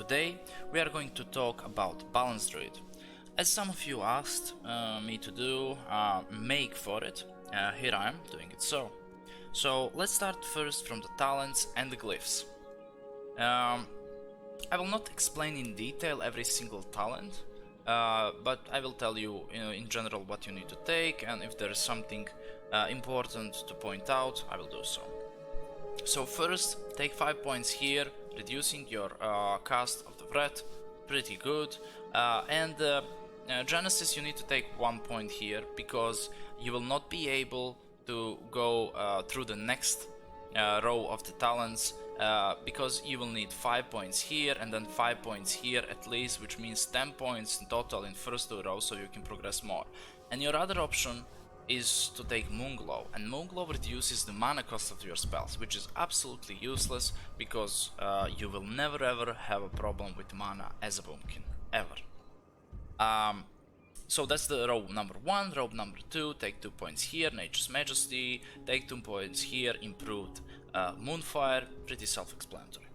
Today we are going to talk about Balance Druid. As some of you asked me to do make for it, here I am doing it So let's start first from the talents and the glyphs. I will not explain in detail every single talent, but I will tell you, in general what you need to take, and if there is something important to point out, I will do so. So first, take 5 points here, reducing your cast of the threat, pretty good. Genesis, you need to take 1 point here, because you will not be able to go through the next row of the talents, because you will need 5 points here and then 5 points here at least, which means 10 points in total in first two rows, so you can progress more. And your other option is to take Moonglow, and Moonglow reduces the mana cost of your spells, which is absolutely useless, because you will never ever have a problem with mana as a Boomkin, ever. So that's the row number 1. Row number 2, take 2 points here, Nature's Majesty, take 2 points here, improved Moonfire, pretty self-explanatory.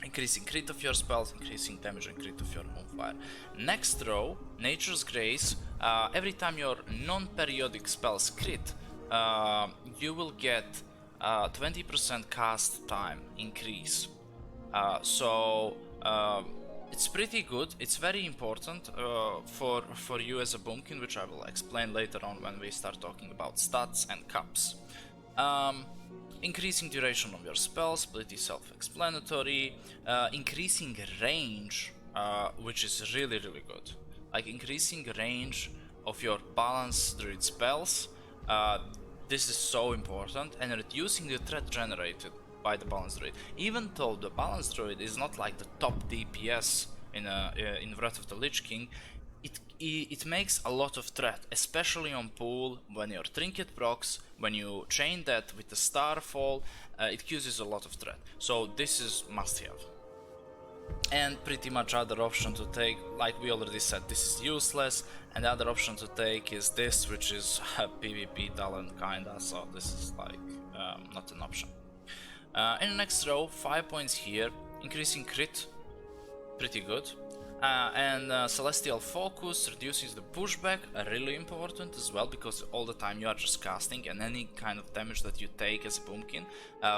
Increasing crit of your spells, increasing damage and crit of your Moonfire. Next row, Nature's Grace, every time your non-periodic spells crit, you will get 20% cast time increase. It's pretty good. It's very important for you as a Boomkin, which I will explain later on when we start talking about stats and cups. Increasing duration of your spells, pretty self-explanatory. Increasing range, which is really good. Like increasing range of your Balance Druid spells. This is so important, and reducing the threat generated by the Balance Druid. Even though the Balance Druid is not like the top DPS in Wrath of the Lich King, it makes a lot of threat, especially on pool, when your Trinket procs, when you chain that with the Starfall, it uses a lot of threat. So this is must have. And pretty much other option to take, like we already said, this is useless, and the other option to take is this, which is a PvP talent kinda, so this is like not an option. In the next row, 5 points here, increasing crit, pretty good. Celestial Focus reduces the pushback, really important as well, because all the time you are just casting, and any kind of damage that you take as a Boomkin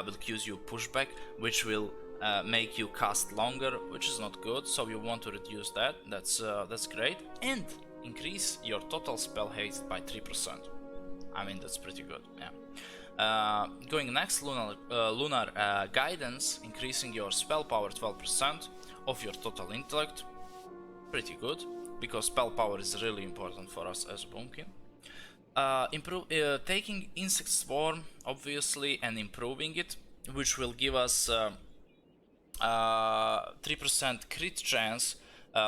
will cause you pushback, which will make you cast longer, which is not good, so you want to reduce that. That's great. And increase your total spell haste by 3%. I mean, that's pretty good, yeah. Going next, Lunar Guidance, increasing your spell power 12% of your total intellect. Pretty good, because spell power is really important for us as Boomkin. Taking Insect Swarm, obviously, and improving it, which will give us 3% crit chance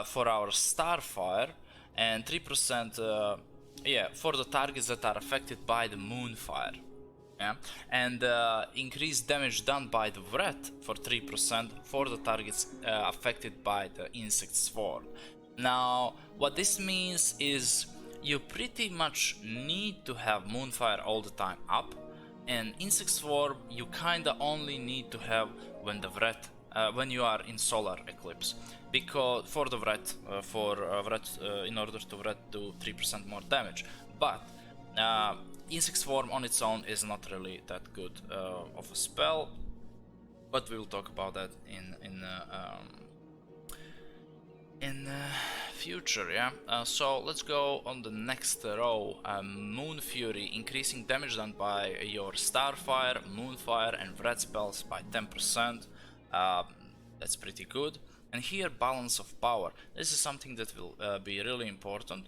for our Starfire, and 3% for the targets that are affected by the Moonfire. Yeah. And increase damage done by the Wrath for 3% for the targets affected by the Insect Swarm. Now, what this means is you pretty much need to have Moonfire all the time up, and Insect Swarm you kinda only need to have when the Wrath, when you are in Solar Eclipse, because for the Wrath, in order to Wrath do 3% more damage. But Insect Swarm on its own is not really that good of a spell, but we will talk about that in future, yeah. So let's go on the next row. Moon Fury, increasing damage done by your Starfire, Moonfire, and Wrath spells by 10%. That's pretty good. And here, Balance of Power. This is something that will be really important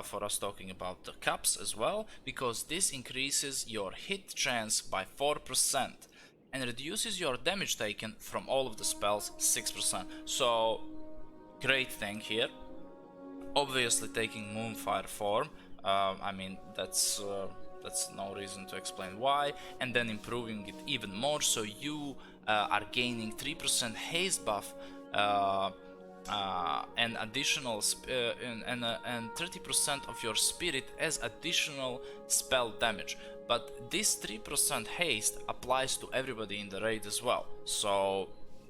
for us talking about the cups as well, because this increases your hit chance by 4% and reduces your damage taken from all of the spells 6%. So, great thing here. Obviously, taking Moonfire form, I mean, that's no reason to explain why, and then improving it even more, so you are gaining 3% haste buff and additional and 30% of your spirit as additional spell damage. But this 3% haste applies to everybody in the raid as well, so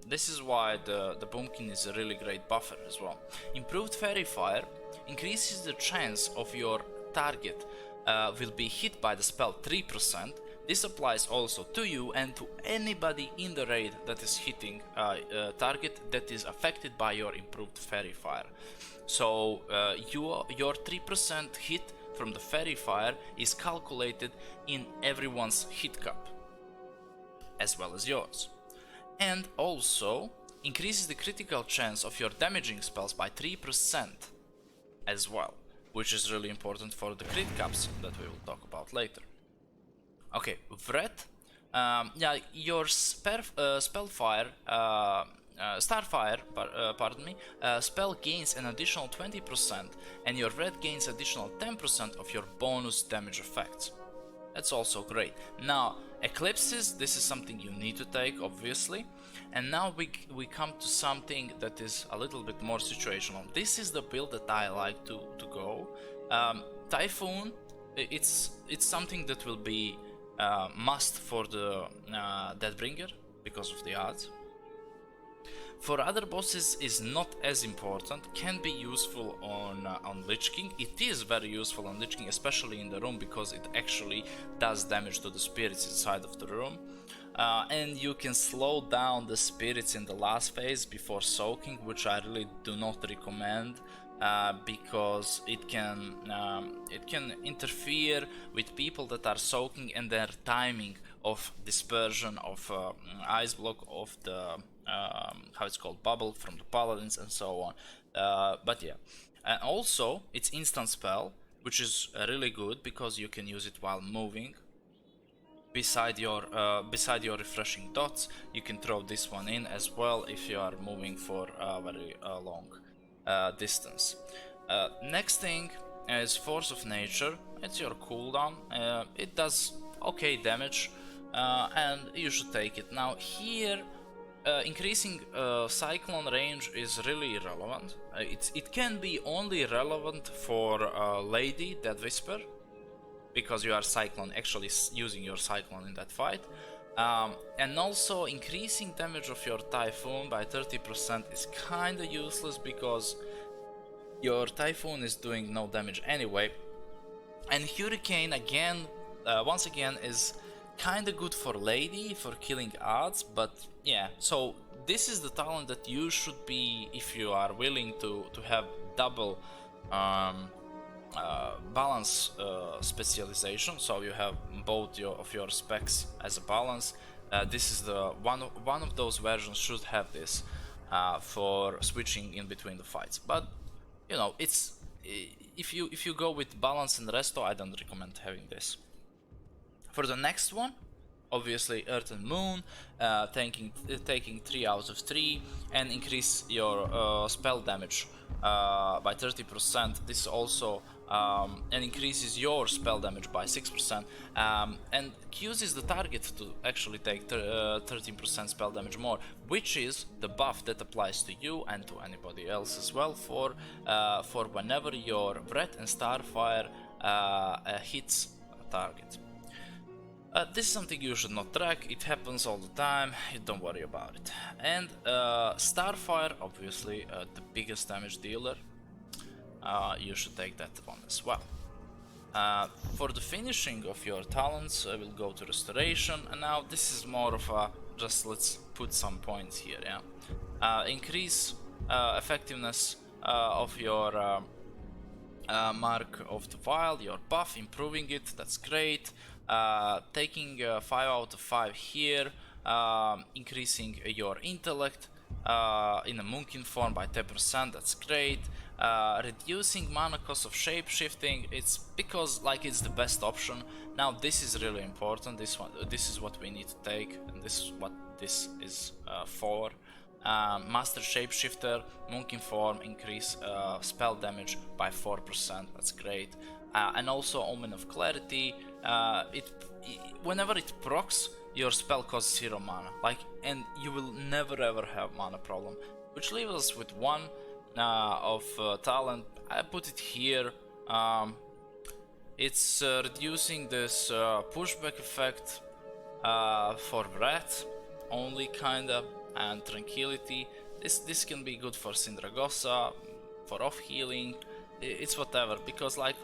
this is why the Pumpkin is a really great buffer as well. Improved Fairy Fire increases the chance of your target will be hit by the spell 3%. This applies also to you and to anybody in the raid that is hitting a target that is affected by your improved Fairy Fire. So your 3% hit from the Fairy Fire is calculated in everyone's hit cap, as well as yours. And also increases the critical chance of your damaging spells by 3% as well, which is really important for the crit caps that we will talk about later. Okay, Vret. Yeah, your Spellfire, Starfire, pardon me, spell gains an additional 20%, and your Red gains additional 10% of your bonus damage effects. That's also great. Now, Eclipses, this is something you need to take, obviously. And now we come to something that is a little bit more situational. This is the build that I like to go. Typhoon, it's something that will be must for the Deathbringer because of the odds. For other bosses is not as important, can be useful on Lich King. It is very useful on Lich King, especially in the room, because it actually does damage to the spirits inside of the room. And you can slow down the spirits in the last phase before soaking, which I really do not recommend, because it can interfere with people that are soaking and their timing of dispersion of ice block of the how it's called, bubble from the paladins and so on. But yeah, and also it's instant spell, which is really good because you can use it while moving. Beside your refreshing dots, you can throw this one in as well if you are moving for a very long distance. Next thing is Force of Nature. It's your cooldown. It does okay damage, and you should take it. Now here, increasing Cyclone range is really irrelevant. It can be only relevant for Lady Dead Whisper, because you are Cyclone, actually using your Cyclone in that fight. And also increasing damage of your Typhoon by 30% is kinda useless because your Typhoon is doing no damage anyway. And Hurricane again, once again, is kinda good for Lady, for killing odds, but yeah, so this is the talent that you should be, if you are willing to have double balance specialization, so you have both of your specs as a balance. This is the one of those versions should have this for switching in between the fights. But you know, it's if you go with balance and resto, I don't recommend having this. For the next one, obviously Earth and Moon, taking 3 out of 3 and increase your spell damage by 30%. This also and increases your spell damage by 6%, and uses the target to actually take 13% spell damage more, which is the buff that applies to you and to anybody else as well for whenever your Breath and Starfire hits a target. This is something you should not track, it happens all the time, you don't worry about it. And Starfire, obviously the biggest damage dealer, you should take that one as well. For the finishing of your talents, I will go to Restoration, and now this is more of a, just let's put some points here, yeah. Increase effectiveness of your Mark of the Wild, your buff, improving it, that's great. Taking 5 out of 5 here, increasing your intellect in a Moonkin form by 10%, that's great. Reducing mana cost of shape-shifting, it's because like it's the best option. Now this is really important, this is what we need to take, and this is what this is for. Master Shapeshifter, Moonkin form, increase spell damage by 4%, that's great. And also Omen of Clarity, whenever it procs, your spell costs 0 mana, and you will never ever have mana problem. Which leaves us with one of talent. I put it here. It's reducing this pushback effect for Wrath, only kinda. and Tranquility. This can be good for Sindragosa, for off healing. It's whatever, because like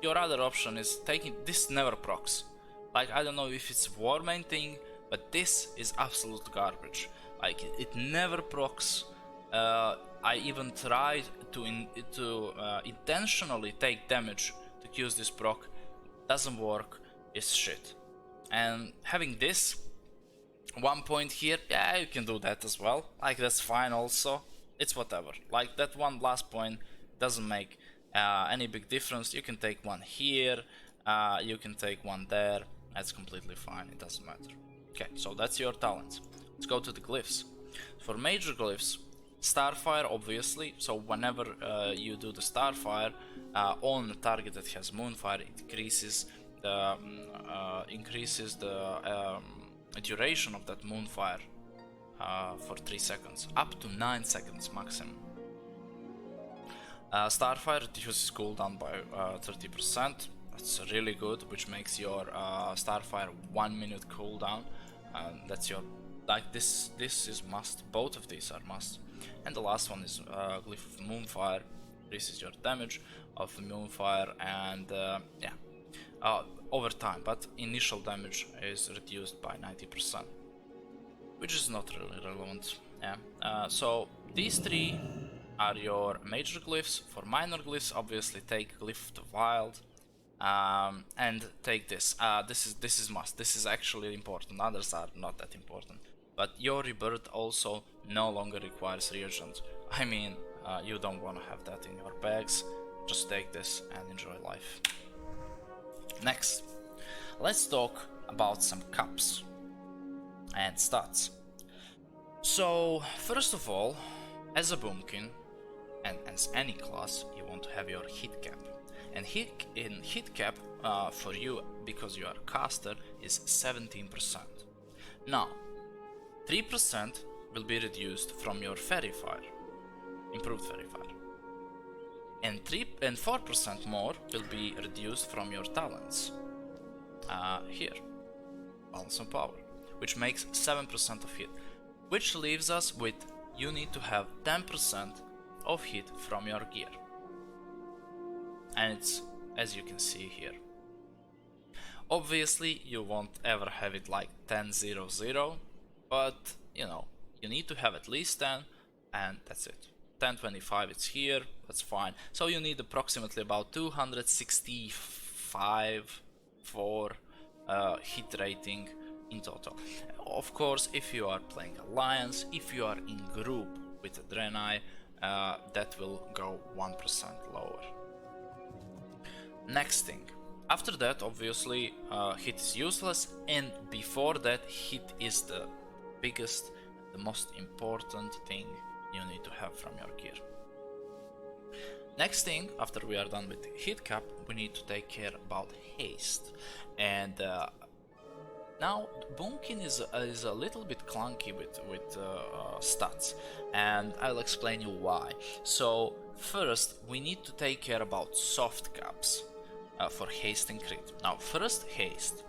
your other option is taking this never procs. Like I don't know if it's Warmane thing, but this is absolute garbage. Like it never procs. I even tried to intentionally take damage to use this proc. Doesn't work. It's shit. And having this 1 point here, yeah, you can do that as well. Like that's fine also. It's whatever. Like that one last point doesn't make any big difference. You can take one here. You can take one there. That's completely fine. It doesn't matter. Okay, so that's your talents. Let's go to the glyphs. For major glyphs, Starfire obviously. So whenever you do the Starfire on a target that has Moonfire, it increases the duration of that Moonfire for 3 seconds, up to 9 seconds maximum. Starfire reduces cooldown by 30%. That's really good, which makes your Starfire 1 minute cooldown. That's your, like this is must. Both of these are must. And the last one is Glyph of Moonfire. Increases your damage of the Moonfire, and yeah, over time, but initial damage is reduced by 90%, which is not really relevant. Yeah. So these three are your major glyphs. For minor glyphs, obviously take Glyph of the Wild, and take this. This is must. This is actually important. Others are not that important. But your rebirth also no longer requires reagents. I mean, you don't want to have that in your bags. Just take this and enjoy life. Next, let's talk about some cups and stats. So, first of all, as a Boomkin, and as any class, you want to have your hit cap. And hit cap for you, because you are a caster, is 17%. Now, 3% will be reduced from your Fairy Fire, improved Fairy Fire. And 4% more will be reduced from your talents. Here, Balance and Power, which makes 7% of hit, which leaves us with you need to have 10% of hit from your gear. And it's as you can see here. Obviously, you won't ever have it like 10-0-0, but you know, you need to have at least 10, and that's it. 10-25, it's here, that's fine. So you need approximately about 265 for hit rating in total. Of course, if you are playing Alliance, if you are in group with a Draenei, that will go 1% lower. Next thing. After that, obviously, hit is useless, and before that, hit is the biggest, the most important thing you need to have from your gear. Next thing, after we are done with hit cap, we need to take care about haste. And now, Boomkin is a little bit clunky with stats, and I'll explain you why. So, first, we need to take care about soft caps for haste and crit. Now, first, haste.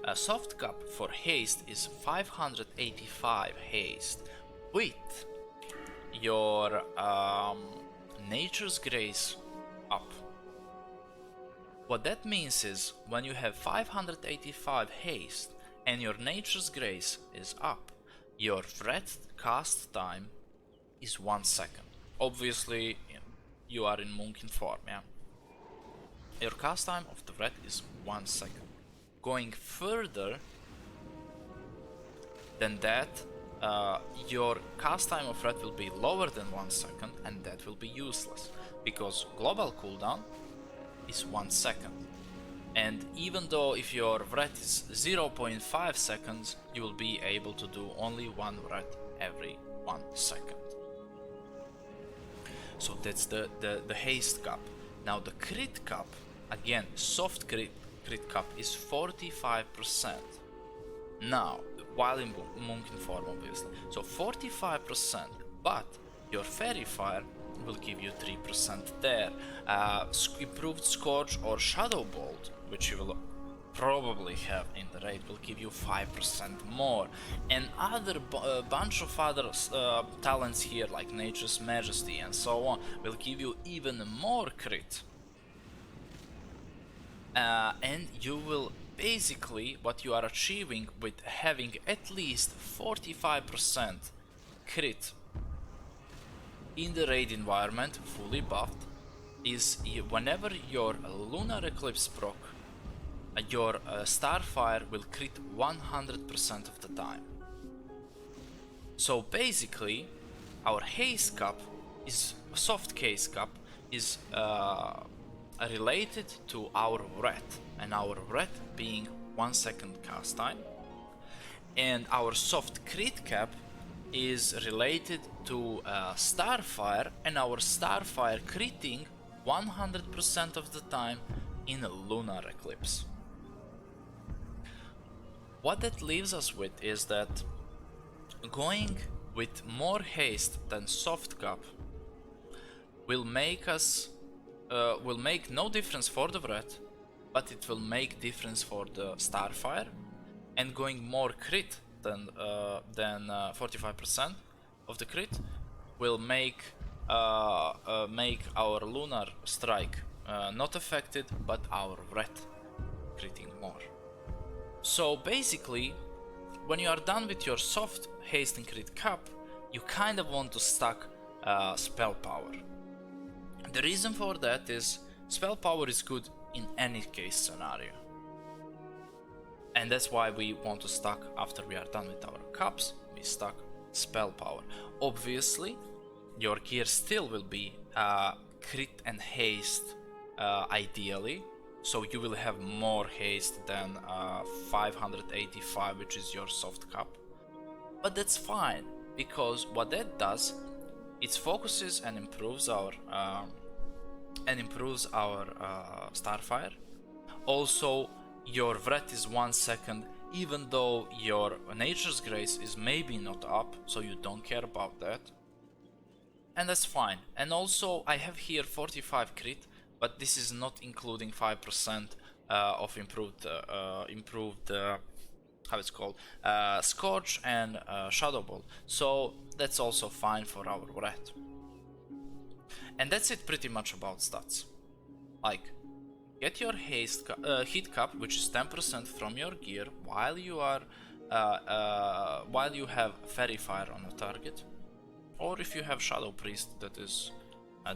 A soft cap for haste is 585 haste with your Nature's Grace up. What that means is when you have 585 haste and your Nature's Grace is up, your Wrath cast time is 1 second. Obviously, you are in Moonkin form, yeah. Your cast time of the Wrath is 1 second. Going further than that, your cast time of Wrath will be lower than 1 second, and that will be useless, because global cooldown is 1 second. And even though if your Wrath is 0.5 seconds, you will be able to do only one Wrath every 1 second. So that's the haste cap. Now the crit cap, again, soft crit cap is 45%. Now, while in Moonkin form, obviously. So 45%, but your Fairy Fire will give you 3% there. Improved Scourge or Shadow Bolt, which you will probably have in the raid will give you 5% more, and other bunch of other talents here like Nature's Majesty and so on will give you even more crit. And you will basically, what you are achieving with having at least 45% crit in the raid environment fully buffed is whenever your lunar eclipse proc, your starfire will crit 100% of the time. So basically our haste cap is soft haste cap is related to our wrath, and our wrath being 1 second cast time, and our soft crit cap is related to starfire, and our starfire critting 100% of the time in a lunar eclipse. What that leaves us with is that going with more haste than soft cap will make us will make no difference for the wrath, but it will make difference for the starfire, and going more crit than 45% of the crit will make our lunar strike not affected, but our wrath critting more. So basically, when you are done with your soft haste and crit cap, you kind of want to stack spell power. The reason for that is spell power is good in any case scenario, and that's why we want to stack after we are done with our caps. We stack spell power. Obviously, your gear still will be crit and haste ideally, so you will have more haste than 585, which is your soft cap. But that's fine, because what that does, it focuses and improves our starfire. Also, your wrath is 1 second, even though your nature's grace is maybe not up, so you don't care about that, and that's fine. And also I have here 45 crit, but this is not including 5% of improved how it's called, Scorch and Shadow Ball, so that's also fine for our wrath. And that's it pretty much about stats. Like, get your haste hit cap, which is 10% from your gear while you are while you have Fairy Fire on a target, or if you have Shadow Priest that is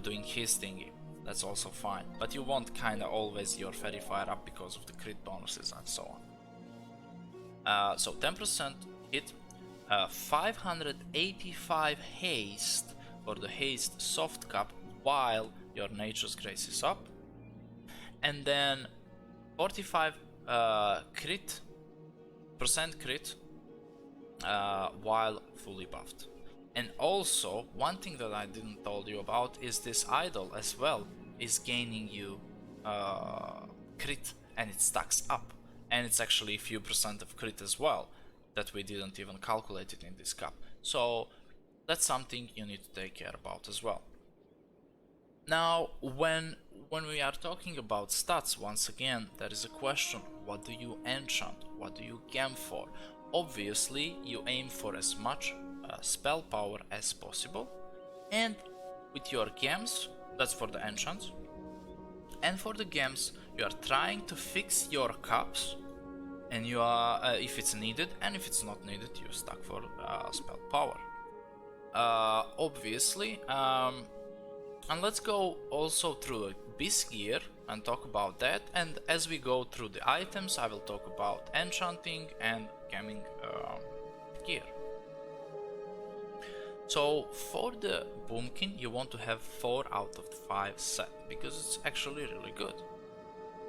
doing his thingy, that's also fine. But you want kinda always your Fairy Fire up because of the crit bonuses and so on. So 10% hit, 585 haste for the haste soft cap while your nature's grace is up, and then 45 crit while fully buffed. And also, one thing that I didn't told you about is this idol as well is gaining you crit, and it stacks up, and it's actually a few percent of crit as well that we didn't even calculate it in this cap. So that's something you need to take care about as well. Now, when we are talking about stats, once again, there is a question: what do you enchant? What do you gem for? Obviously, you aim for as much spell power as possible, and with your gems, that's for the enchants, and for the gems, you are trying to fix your caps, and you are, if it's needed, and if it's not needed, you stack for spell power. Obviously, and let's go also through the Beast gear and talk about that, and as we go through the items, I will talk about enchanting and gemming gear. So for the Boomkin, you want to have 4 out of 5 set, because it's actually really good.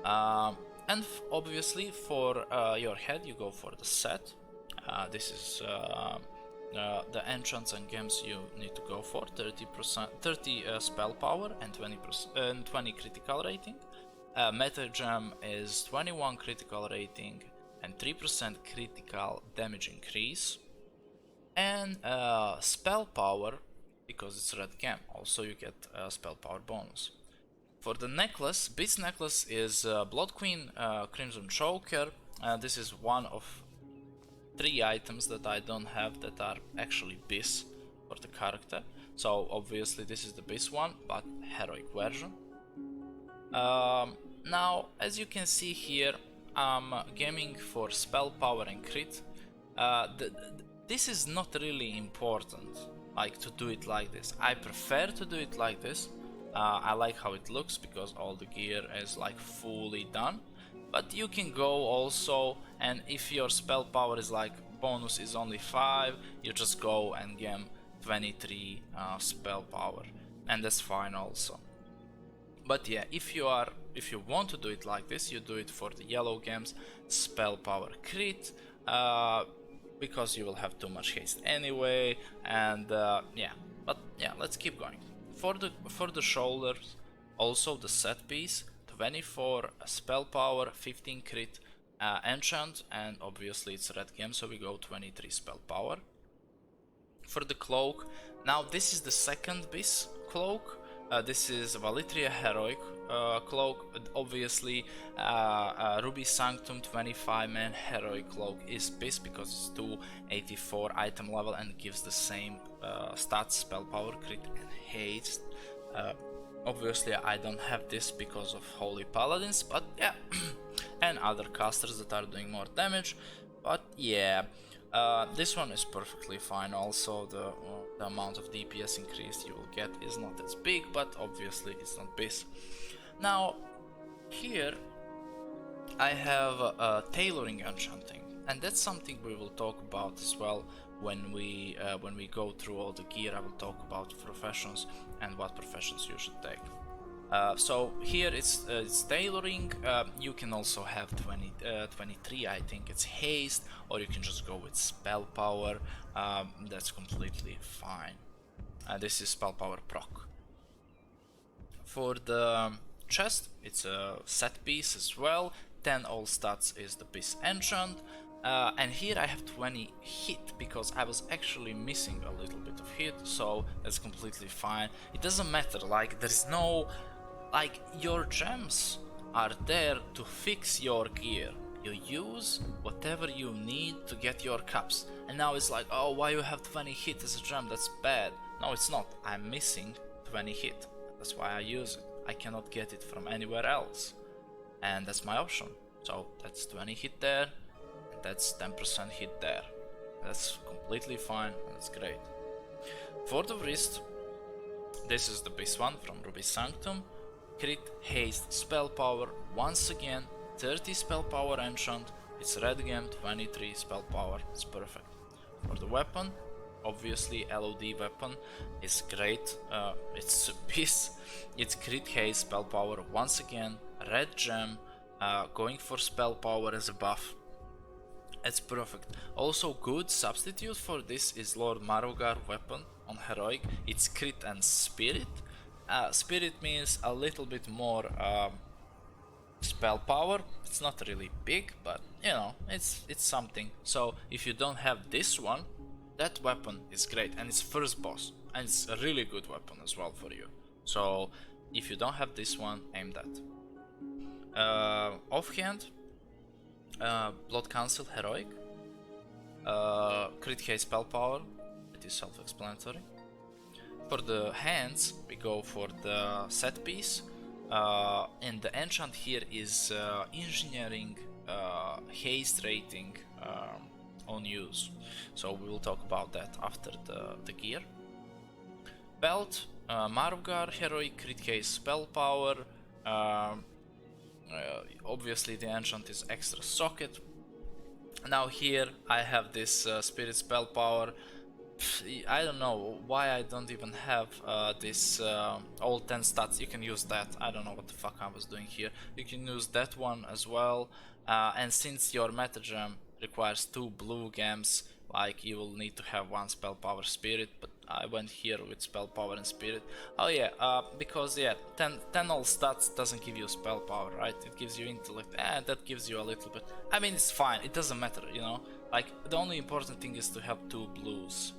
And obviously for your head, you go for the set. This is the enchants and gems you need to go for: 30 spell power and 20 critical rating. Meta gem is 21 critical rating and 3% critical damage increase. And spell power, because it's red gem, also you get a spell power bonus. For the necklace, Beast necklace is Blood Queen Crimson Choker. This is one of 3 items that I don't have that are actually Beast for the character. So obviously this is the Beast one, but heroic version. Now, as you can see here, I'm gaming for spell power and crit. This is not really important, like to do it like this. I prefer to do it like this. I like how it looks because all the gear is like fully done. But you can go also, and if your spell power is like bonus is only 5, you just go and gem 23 spell power, and that's fine also. But yeah, if you want to do it like this, you do it for the yellow gems, spell power crit, because you will have too much haste anyway, and yeah. But yeah, let's keep going. For the shoulders, also the set piece, 24 spell power, 15 crit, enchant, and obviously it's red gem, so we go 23 spell power. For the cloak, now this is the second beast cloak. This is Valitria heroic cloak. Obviously, Ruby Sanctum 25 man heroic cloak is beast because it's 284 item level and gives the same stats, spell power, crit, and haste. Obviously, I don't have this because of Holy Paladins, but yeah, and other casters that are doing more damage. But yeah, this one is perfectly fine. Also, the amount of DPS increase you will get is not as big, but obviously it's not beast. Now, here I have tailoring enchanting, and that's something we will talk about as well when we go through all the gear. I will talk about professions and what professions you should take. So here it's tailoring. You can also have 23, I think it's haste, or you can just go with spell power. That's completely fine. This is spell power proc. For the chest, it's a set piece as well. 10 all stats is the beast enchant. And here I have 20 hit because I was actually missing a little bit of hit, so that's completely fine. It doesn't matter, like there's no, like your gems are there to fix your gear. You use whatever you need to get your cups. And now it's like, oh, why you have 20 hit as a gem, that's bad. No, it's not. I'm missing 20 hit. That's why I use it. I cannot get it from anywhere else. And that's my option. So that's 20 hit there. That's 10% hit there. That's completely fine. That's great. For the wrist, this is the best one from Ruby Sanctum. Crit, haste, spell power. Once again, 30 spell power enchant. It's red gem, 23 spell power. It's perfect. For the weapon, obviously LOD weapon is great. It's a piece. It's crit, haste, spell power. Once again, red gem. Going for spell power as a buff. It's perfect. Also, good substitute for this is Lord Marrogar weapon on heroic. It's crit and spirit. Spirit means a little bit more spell power. It's not really big, but you know, it's something. So if you don't have this one, that weapon is great, and it's first boss, and it's a really good weapon as well for you. So if you don't have this one, aim that. Offhand, Blood Council heroic, crit haste spell power. It is self-explanatory. For the hands, we go for the set piece, and the enchant here is engineering haste rating on use. So we will talk about that after the gear. Belt, Marvgar heroic, crit haste spell power. Obviously the enchant is extra socket. Now here I have this spirit spell power. I don't know why I don't even have this all 10 stats. You can use that. I don't know what the fuck I was doing here. You can use that one as well. And since your meta gem requires 2 blue gems, like you will need to have 1 spell power spirit, but I went here with spell power and spirit. Oh yeah, because yeah, 10 all stats doesn't give you spell power, right? It gives you intellect, and that gives you a little bit. I mean, it's fine, it doesn't matter, you know. Like the only important thing is to have 2 blues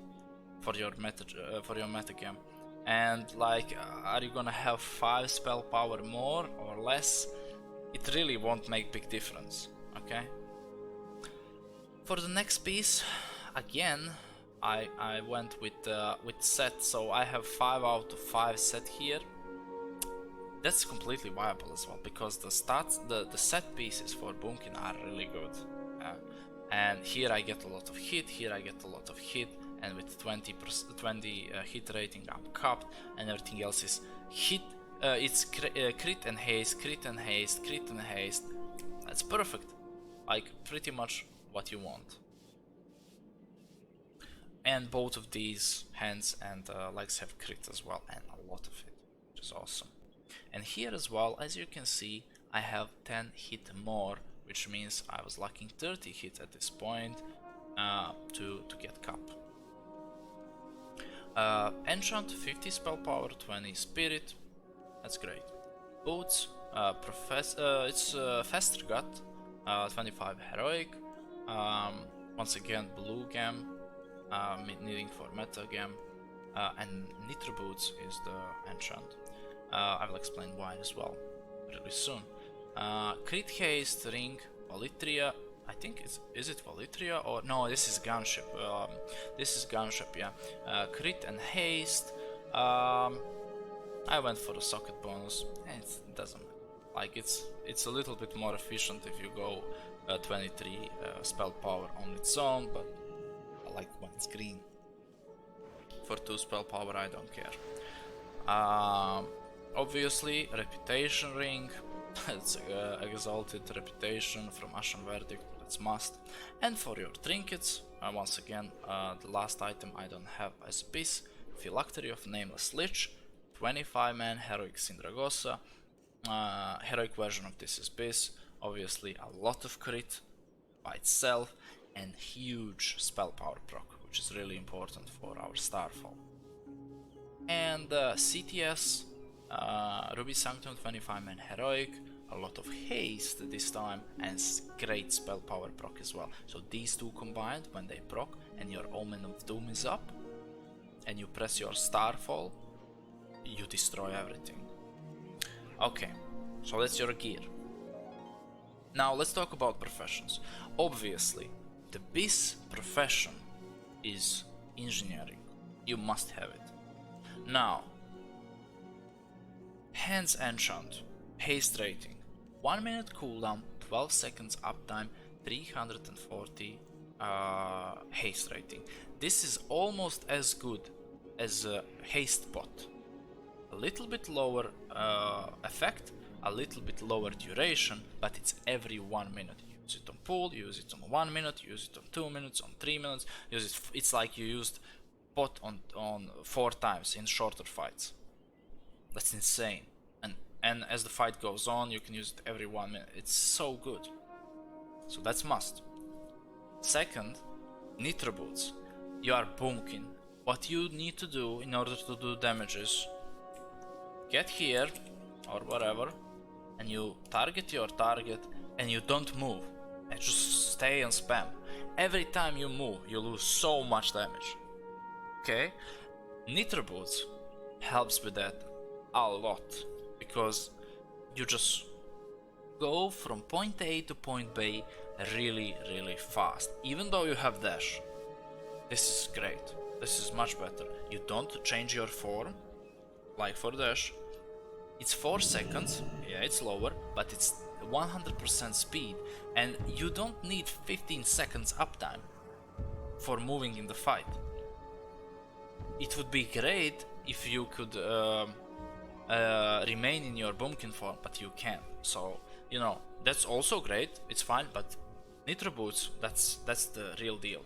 for your meta game. And like, are you gonna have 5 spell power more or less? It really won't make big difference, okay? For the next piece, again, I went with set, so I have 5 out of 5 set here. That's completely viable as well, because the set pieces for Bunkin are really good. And here I get a lot of hit, here I get a lot of hit, and with 20 hit rating I'm capped, and everything else is hit. It's crit and haste, crit and haste, crit and haste. That's perfect. Like, pretty much what you want. And both of these hands and legs have crit as well, and a lot of it, which is awesome. And here as well, as you can see, I have 10 hit more, which means I was lacking 30 hit at this point to get cap. Enchant 50 spell power, 20 spirit. That's great. Boots, it's faster gut, 25 heroic. Once again, blue gem, needing for meta gem, and Nitro boots is the enchant. I will explain why as well really soon. Crit haste ring, Valitria. I think is it Valitria or no? This is gunship. This is gunship. Yeah. Crit and haste. I went for the socket bonus, and it doesn't matter. Like, it's a little bit more efficient if you go 23 spell power on its own, but I like when it's green. For 2 spell power, I don't care. Obviously, reputation ring. It's exalted reputation from Ashen Verdict. That's must. And for your trinkets, once again, the last item I don't have as a piece: Phylactery of Nameless Lich. 25 man heroic Sindragosa. Heroic version of this is Bis. Obviously a lot of crit by itself, and huge spell power proc, which is really important for our Starfall. And CTS, Ruby Sanctum 25 man heroic, a lot of haste this time, and great spell power proc as well. So these two combined, when they proc and your Omen of Doom is up and you press your Starfall, you destroy everything. Okay, so that's your gear. Now let's talk about professions. Obviously, the best profession is engineering. You must have it. Now, Hands Enchant, haste rating, 1 minute cooldown, 12 seconds uptime, 340 haste rating. This is almost as good as a haste bot. A little bit lower effect, a little bit lower duration, but it's every 1 minute. Use it on pool, use it on 1 minute, use it on 2 minutes, on 3 minutes. Use it. It's like you used bot on 4 times in shorter fights. That's insane. And as the fight goes on, you can use it every 1 minute. It's so good. So that's must. Second, Nitro boots. You are bunking. What you need to do in order to do damages: get here or whatever, and you target your target, and you don't move, and just stay and spam. Every time you move, you lose so much damage. Okay? Nitro boots helps with that a lot, because you just go from point A to point B really, really fast. Even though you have dash, this is great. This is much better. You don't change your form, like for dash. It's 4 seconds, yeah, it's lower, but it's 100% speed, and you don't need 15 seconds uptime for moving in the fight. It would be great if you could remain in your bumpkin form, but you can't. So, you know, that's also great, it's fine, but Nitro boots, that's the real deal.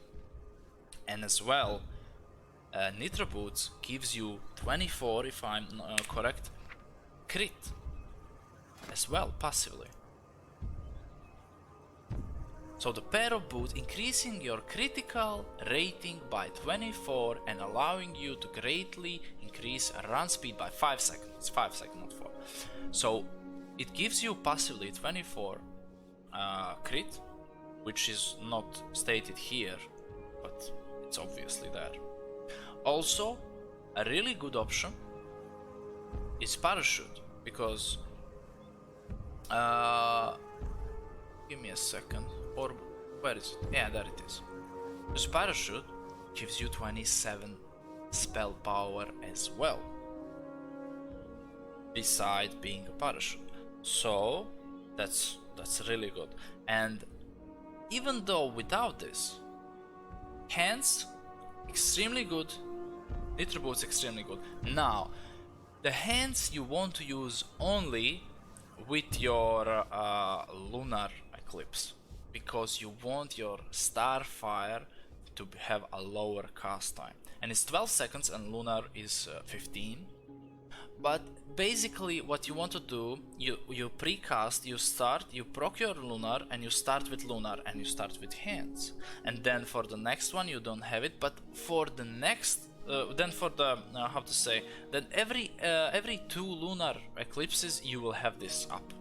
And as well, Nitro boots gives you 24, if I'm correct, crit as well, passively. So the pair of boots increasing your critical rating by 24 and allowing you to greatly increase run speed by 5 seconds. It's 5 seconds, not 4. So it gives you passively 24 crit, which is not stated here, but it's obviously there. Also, a really good option is Parachute, because give me a second, or where is it? Yeah, there it is. This Parachute gives you 27 spell power as well, beside being a parachute. So that's really good. And even though without this, hands extremely good, Nitro Boots extremely good. Now, the hands you want to use only with your lunar eclipse, because you want your Starfire to have a lower cast time, and it's 12 seconds and lunar is 15. But basically what you want to do, you precast, you proc your lunar and you start with lunar and you start with hands, and then for the next one you don't have it, but for the next then for the how to say, then every 2 lunar eclipses you will have this up,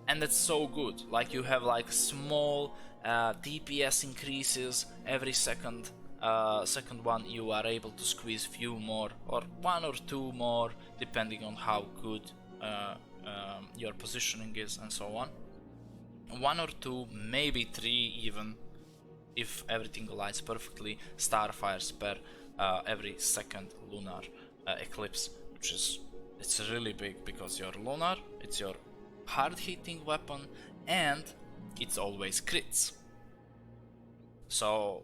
and that's so good. Like, you have like small DPS increases every second one. You are able to squeeze few more, or 1 or 2 more, depending on how good your positioning is and so on. 1 or 2, maybe 3 even, if everything aligns perfectly, Starfires per every second lunar eclipse, which is, it's really big, because your lunar, it's your hard hitting weapon and it's always crits. So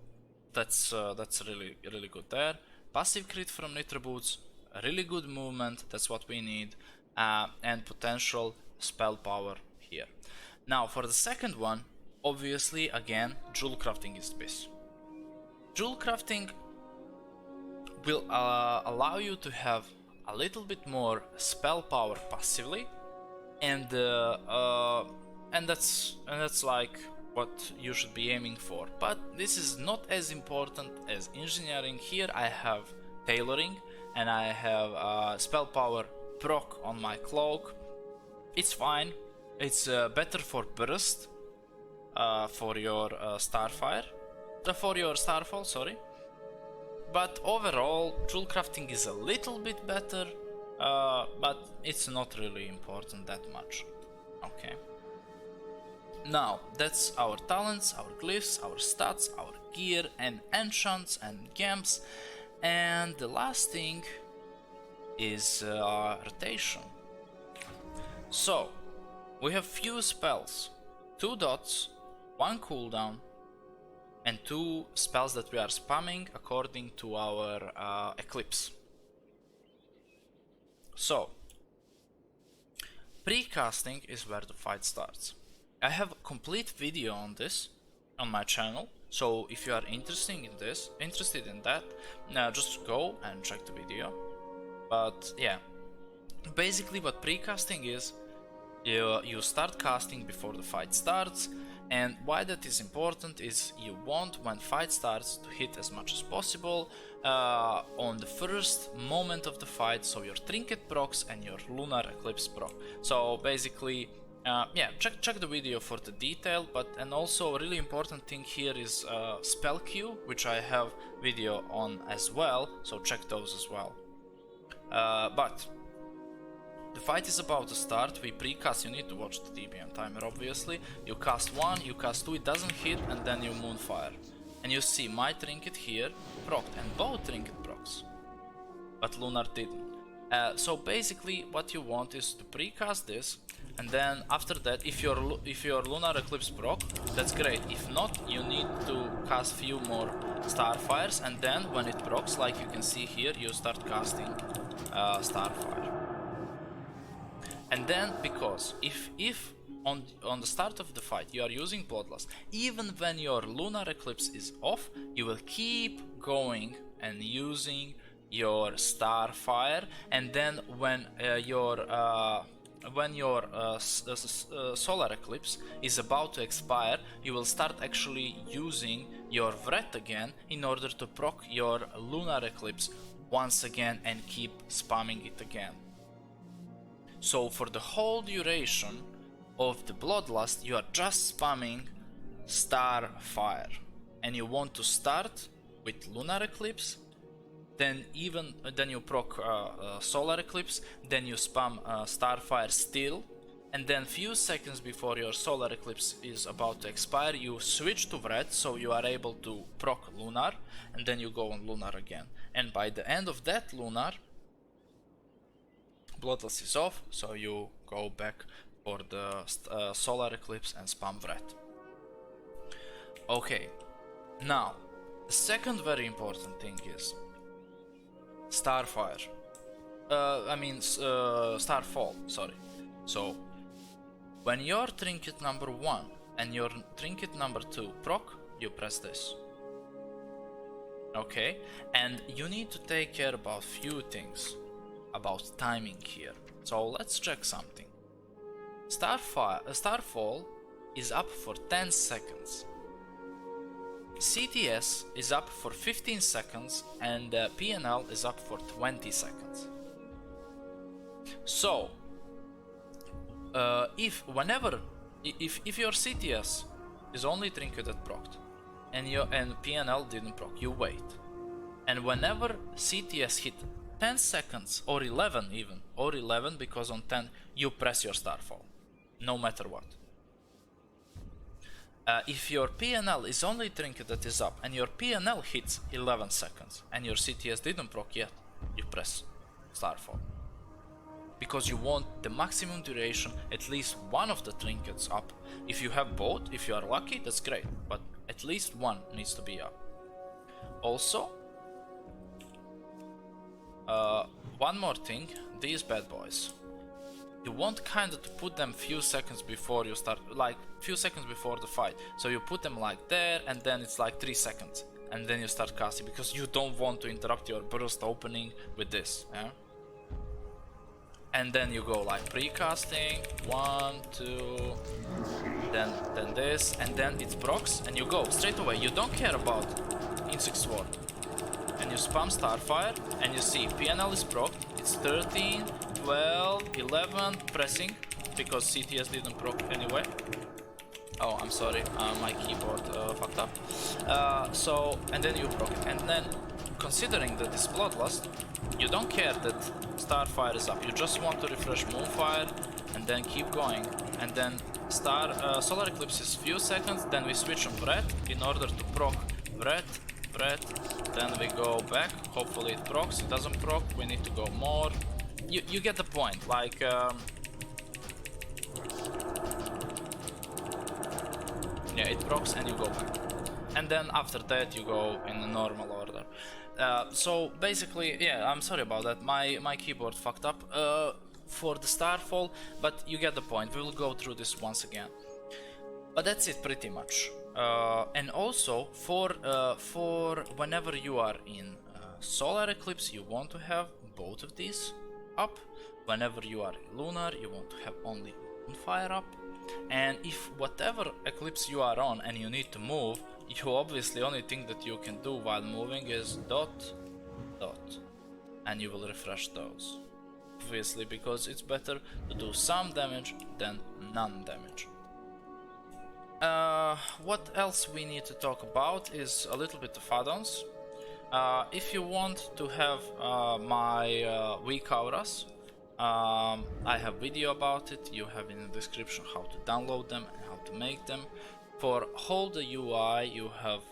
that's really good there. Passive crit from Nitro Boots, a really good movement, that's what we need, and potential spell power here. Now for the second one, obviously again, jewel crafting is the best. Jewel crafting will allow you to have a little bit more spell power passively, and that's like what you should be aiming for. But this is not as important as engineering. Here I have tailoring and I have spell power proc on my cloak. It's fine. It's better for burst, for your Starfire, for your Starfall, sorry. But overall, jewel crafting is a little bit better, but it's not really important that much. Okay. Now, that's our talents, our glyphs, our stats, our gear, and enchants and gemms. And the last thing is rotation. So, we have few spells, 2 dots, 1 cooldown, and 2 spells that we are spamming according to our eclipse. So, precasting is where the fight starts. I have a complete video on this on my channel, so if you are interested in that, just go and check the video. But yeah, basically what precasting is, you start casting before the fight starts. And why that is important is, you want, when fight starts, to hit as much as possible on the first moment of the fight, so your trinket procs and your lunar eclipse proc. So basically, yeah, check the video for the detail. But and also a really important thing here is spell queue, which I have video on as well, so check those as well. But the fight is about to start. We precast, you need to watch the DBM timer obviously. You cast 1, you cast 2, it doesn't hit, and then you moonfire. And you see my trinket here procced, and both trinket procs, but lunar didn't. So basically what you want is to precast this, and then after that, if your lunar eclipse proc, that's great. If not, you need to cast few more Starfires, and then when it procs, like you can see here, you start casting Starfire. And then, because if on the start of the fight you are using Bloodlust, even when your lunar eclipse is off, you will keep going and using your Starfire, and then when your solar eclipse is about to expire, you will start actually using your Vret again in order to proc your lunar eclipse once again and keep spamming it again. So for the whole duration of the Bloodlust, you are just spamming Starfire, and you want to start with lunar eclipse, then you proc Solar Eclipse, then you spam Starfire still, and then few seconds before your Solar Eclipse is about to expire, you switch to Red, so you are able to proc Lunar, and then you go on Lunar again. And by the end of that Lunar, Bloodlust is off, so you go back for the Solar Eclipse and spam Red. Okay, now the second very important thing is Starfire. Starfall, sorry. So, when your trinket number 1 and your trinket number 2 proc, you press this. Okay, and you need to take care about few things about timing here. So let's check something. Starfall is up for 10 seconds. CTS is up for 15 seconds and PNL is up for 20 seconds. So, if your CTS is only trinketed procced and PNL didn't proc, you wait. And whenever CTS hit 10 seconds or 11 even, or 11 because on 10 you press your Starfall, no matter what. If your PNL is only trinket that is up and your PNL hits 11 seconds and your CTS didn't proc yet, you press Starfall. Because you want the maximum duration, at least one of the trinkets up. If you have both, if you are lucky, that's great, but at least one needs to be up. Also, one more thing, these bad boys. You want kinda to put them few seconds before you start, like few seconds before the fight. So you put them like there and then it's like 3 seconds. And then you start casting because you don't want to interrupt your burst opening with this. Yeah? And then you go like pre-casting, 1, 2, then this, and then it procs and you go straight away. You don't care about Insect Sword. And you spam Starfire and you see PNL is proc, it's 13, 12, 11, pressing, because CTS didn't proc anyway. Oh, I'm sorry, my keyboard fucked up. And then you proc, and then considering that it's Bloodlust, you don't care that Starfire is up, you just want to refresh Moonfire and then keep going. And then Solar Eclipse is few seconds, then we switch on Red in order to proc Red, then we go back, hopefully it procs, it doesn't proc, we need to go more. You get the point, like yeah, it procs and you go back. And then after that you go in a normal order. So basically, yeah, I'm sorry about that, my keyboard fucked up for the Starfall, but you get the point, we will go through this once again. But that's it pretty much. And also for whenever you are in Solar Eclipse, you want to have both of these up. Whenever you are in Lunar, you want to have only Moonfire up. And if whatever eclipse you are on and you need to move, you obviously only thing that you can do while moving is dot, and you will refresh those. Obviously, because it's better to do some damage than none damage. What else we need to talk about is a little bit of add-ons. If you want to have my weak auras, I have video about it, you have in the description how to download them and how to make them. For Hold the UI you have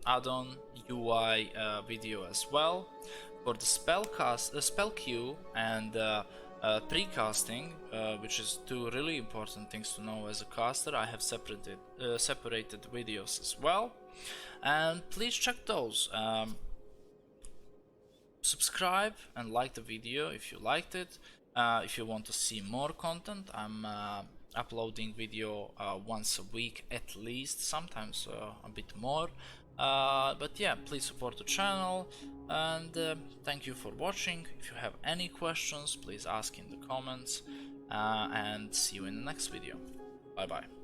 add-on UI video as well. For the spell queue and pre-casting, which is two really important things to know as a caster, I have separated videos as well, and please check those. Subscribe and like the video if you liked it. If you want to see more content, I'm uploading video once a week at least, sometimes a bit more. But yeah, please support the channel, and thank you for watching. If you have any questions, please ask in the comments, and see you in the next video. Bye bye.